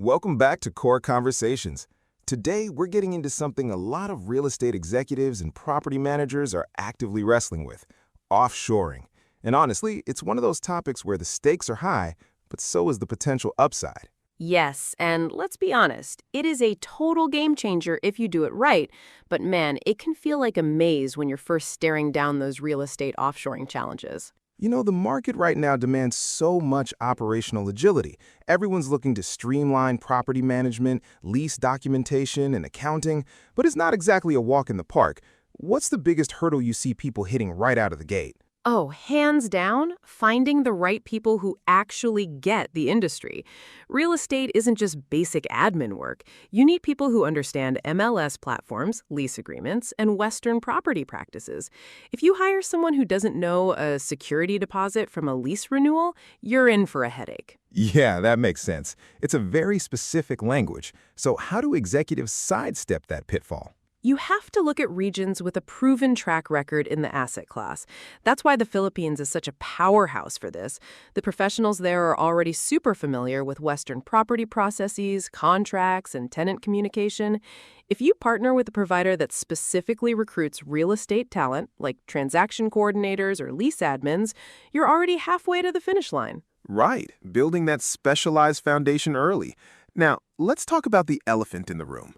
Welcome back to Core Conversations. Today, we're getting into something a lot of real estate executives and property managers are actively wrestling with: offshoring. And honestly, it's one of those topics where the stakes are high, but so is the potential upside. Yes, and let's be honest, it is a total game changer if you do it right, but man, it can feel like a maze when you're first staring down those real estate offshoring challenges. The market right now demands so much operational agility. Everyone's looking to streamline property management, lease documentation, and accounting, but it's not exactly a walk in the park. What's the biggest hurdle you see people hitting right out of the gate? Oh, hands down, finding the right people who actually get the industry. Real estate isn't just basic admin work. You need people who understand MLS platforms, lease agreements, and Western property practices. If you hire someone who doesn't know a security deposit from a lease renewal, you're in for a headache. Yeah, that makes sense. It's a very specific language. So how do executives sidestep that pitfall? You have to look at regions with a proven track record in the asset class. That's why the Philippines is such a powerhouse for this. The professionals there are already super familiar with Western property processes, contracts, and tenant communication. If you partner with a provider that specifically recruits real estate talent, like transaction coordinators or lease admins, you're already halfway to the finish line. Right, building that specialized foundation early. Now, let's talk about the elephant in the room: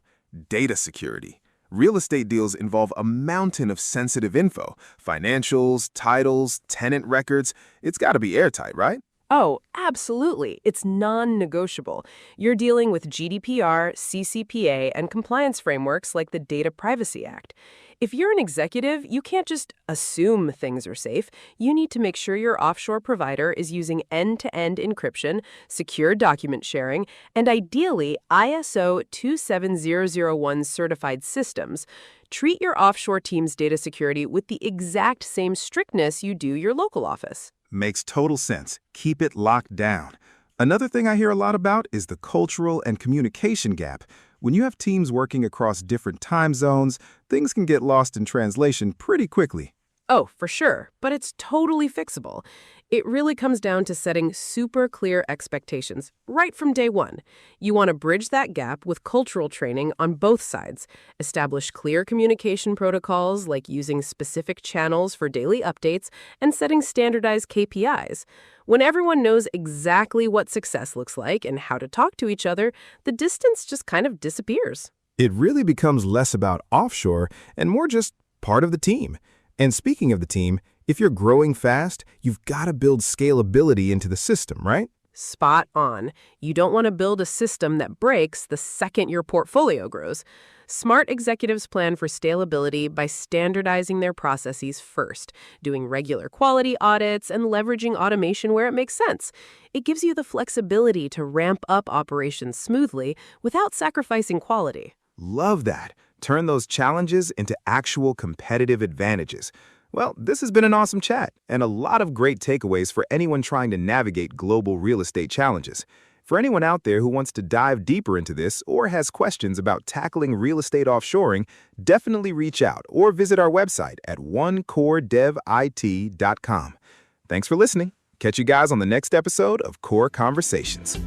data security. Real estate deals involve a mountain of sensitive info: financials, titles, tenant records. It's got to be airtight, right? Oh, absolutely. It's non-negotiable. You're dealing with GDPR, CCPA, and compliance frameworks like the Data Privacy Act. If you're an executive, you can't just assume things are safe. You need to make sure your offshore provider is using end-to-end encryption, secure document sharing, and ideally ISO 27001 certified systems. Treat your offshore team's data security with the exact same strictness you do your local office. Makes total sense. Keep it locked down. Another thing I hear a lot about is the cultural and communication gap. When you have teams working across different time zones, things can get lost in translation pretty quickly. Oh, for sure, but it's totally fixable. It really comes down to setting super clear expectations right from day one. You want to bridge that gap with cultural training on both sides. Establish clear communication protocols like using specific channels for daily updates and setting standardized KPIs. When everyone knows exactly what success looks like and how to talk to each other, the distance just kind of disappears. It really becomes less about offshore and more just part of the team. And speaking of the team, if you're growing fast, you've got to build scalability into the system, right? Spot on. You don't want to build a system that breaks the second your portfolio grows. Smart executives plan for scalability by standardizing their processes first, doing regular quality audits, and leveraging automation where it makes sense. It gives you the flexibility to ramp up operations smoothly without sacrificing quality. Love that. Turn those challenges into actual competitive advantages. Well, this has been an awesome chat and a lot of great takeaways for anyone trying to navigate global real estate challenges. For anyone out there who wants to dive deeper into this or has questions about tackling real estate offshoring, definitely reach out or visit our website at onecoredevit.com. Thanks for listening. Catch you guys on the next episode of Core Conversations.